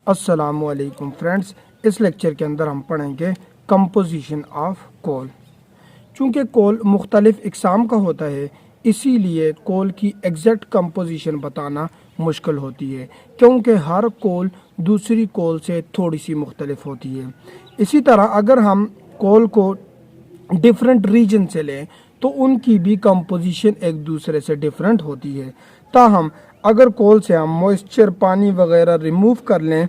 अस्सलामुअलैकुम फ्रेंड्स, इस लेक्चर के अंदर हम पढ़ेंगे कंपोजिशन ऑफ कोल। चूँकि कोल मुख्तलिफ इकसाम का होता है, इसीलिए कोल की एग्जैक्ट कंपोजिशन बताना मुश्किल होती है, क्योंकि हर कोल दूसरी कोल से थोड़ी सी मुख्तलिफ होती है। इसी तरह अगर हम कोल को डिफरेंट रीजन से लें तो उनकी भी कंपोजिशन एक दूसरे से डिफरेंट होती है। ताहम अगर कोल से हम मॉइस्चर, पानी वगैरह रिमूव कर लें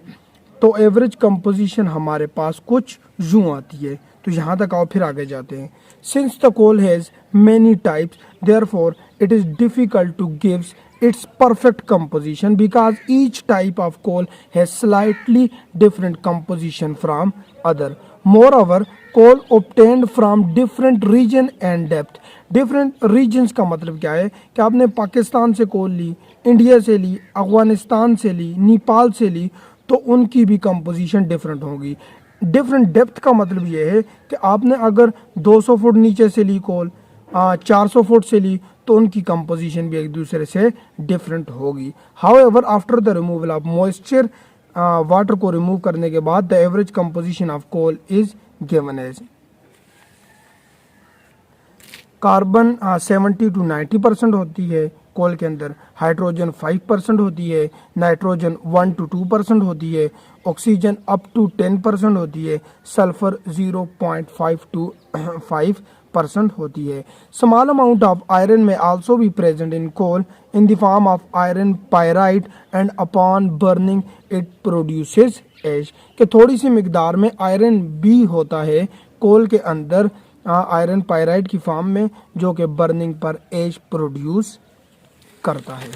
तो एवरेज कंपोजिशन हमारे पास कुछ यूँ आती है। तो यहाँ तक आओ फिर आगे जाते हैं। Since the coal has many types, therefore it is difficult to gives its perfect composition because each type of coal has slightly different composition from other. Moreover, coal obtained from different region and depth. Different regions का मतलब क्या है कि आपने पाकिस्तान से कोल ली, India से ली, अफगानिस्तान से ली, नेपाल से ली, तो उनकी भी कंपोजिशन डिफरेंट होगी। डिफरेंट डेप्थ का मतलब ये है कि आपने अगर 200 फुट नीचे से ली कोल, 400 फुट से ली, तो उनकी कंपोजिशन भी एक दूसरे से डिफरेंट होगी। However after the removal of moisture, water को रिमूव करने के बाद the average composition of coal is given as carbon 70 to 90% होती है कोल के अंदर, हाइड्रोजन 5% होती है, नाइट्रोजन 1 to 2% होती है, ऑक्सीजन अप टू 10% होती है, सल्फर 0.5 to 5% होती है। स्मॉल अमाउंट ऑफ आयरन में आल्सो भी present in coal in the form of iron pyrite and upon burning it produces ash, कि थोड़ी सी मिकदार में आयरन भी होता है कोल के अंदर, आयरन पायराइड की फॉर्म में, जो कि बर्निंग पर एश प्रोड्यूस करता है।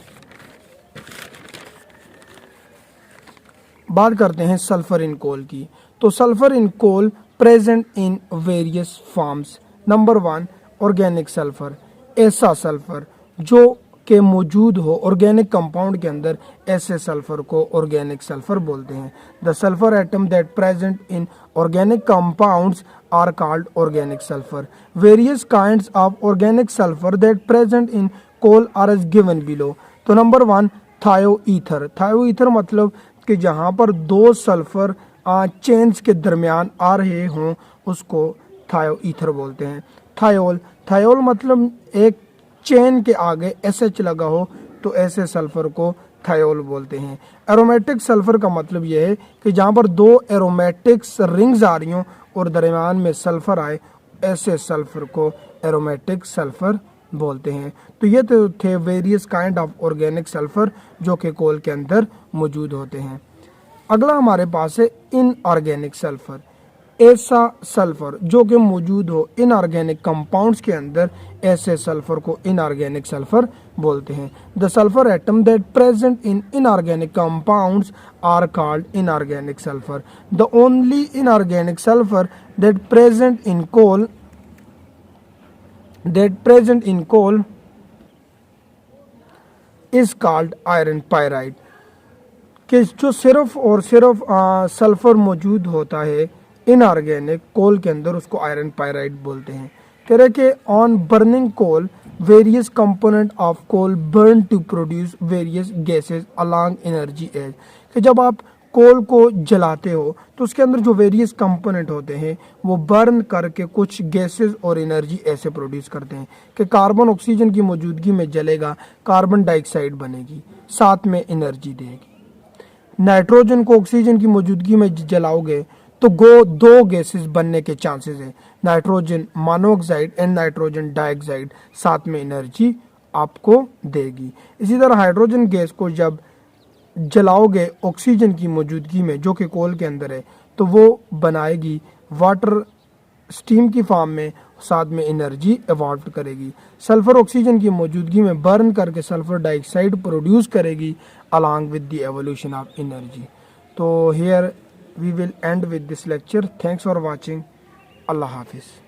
बात करते हैं सल्फर इन कोल की। तो sulphur in coal present in various forms. Number 1, organic sulphur, ऐसा सल्फर जो के मौजूद हो ऑर्गेनिक कंपाउंड के अंदर, ऐसे सल्फर को ऑर्गेनिक सल्फर बोलते हैं। The sulphur atom that present in organic compounds are called organic sulphur. Various kinds of organic sulphur that present in coal are as given below. तो नंबर 1, थायोईथर। थायोईथर मतलब कि जहाँ पर दो sulphur chains के दरमियान आ रहे हों, उसको थायोईथर बोलते हैं। थायोल, थायोल मतलब एक चेन के आगे SH लगा हो, तो ऐसे सल्फर को थायोल बोलते हैं। एरोमेटिक सल्फर का मतलब यह है कि जहाँ पर दो एरोमेटिक्स रिंग्स आ रही हों और दरमियान में सल्फर आए, ऐसे सल्फर को एरोमेटिक सल्फर बोलते हैं। तो ये तो थे various kind of organic sulphur जो कि कोल के अंदर मौजूद होते हैं। अगला हमारे पास है इनऑर्गेनिक सल्फर, ऐसा सल्फर जो कि मौजूद हो इनऑर्गेनिक कंपाउंड्स के अंदर, ऐसे सल्फर को इनऑर्गेनिक सल्फर बोलते हैं। The sulphur atom that present in inorganic compounds are called inorganic sulphur. The only inorganic sulphur that present in coal is called iron pyrite, कि जो सिर्फ और सिर्फ सल्फर मौजूद होता है इनऑर्गेनिक कोल के अंदर, उसको आयरन पायराइड बोलते हैं। कह रहे कि on burning coal various component of coal burn to produce various gases along energy as, कि जब आप कोल को जलाते हो तो उसके अंदर जो वेरियस कंपोनेंट होते हैं वो बर्न करके कुछ गैसेस और एनर्जी ऐसे प्रोड्यूस करते हैं कि कार्बन ऑक्सीजन की मौजूदगी में जलेगा, कार्बन डाइऑक्साइड बनेगी, साथ में एनर्जी देगी। नाइट्रोजन को ऑक्सीजन की मौजूदगी में जलाओगे तो दो गैसेस बनने के चांसेस है, nitrogen monoxide and nitrogen dioxide, साथ में एनर्जी आपको देगी। इसी तरह हाइड्रोजन गैस को जब जलाओगे ऑक्सीजन की मौजूदगी में, जो कि कोल के अंदर है, तो वो बनाएगी वाटर स्टीम की फॉर्म में, साथ में एनर्जी इवॉल्व करेगी। सल्फर ऑक्सीजन की मौजूदगी में बर्न करके सल्फर डाइऑक्साइड प्रोड्यूस करेगी along with the evolution of energy. तो here we will end with this lecture. Thanks for watching. Allah Hafiz.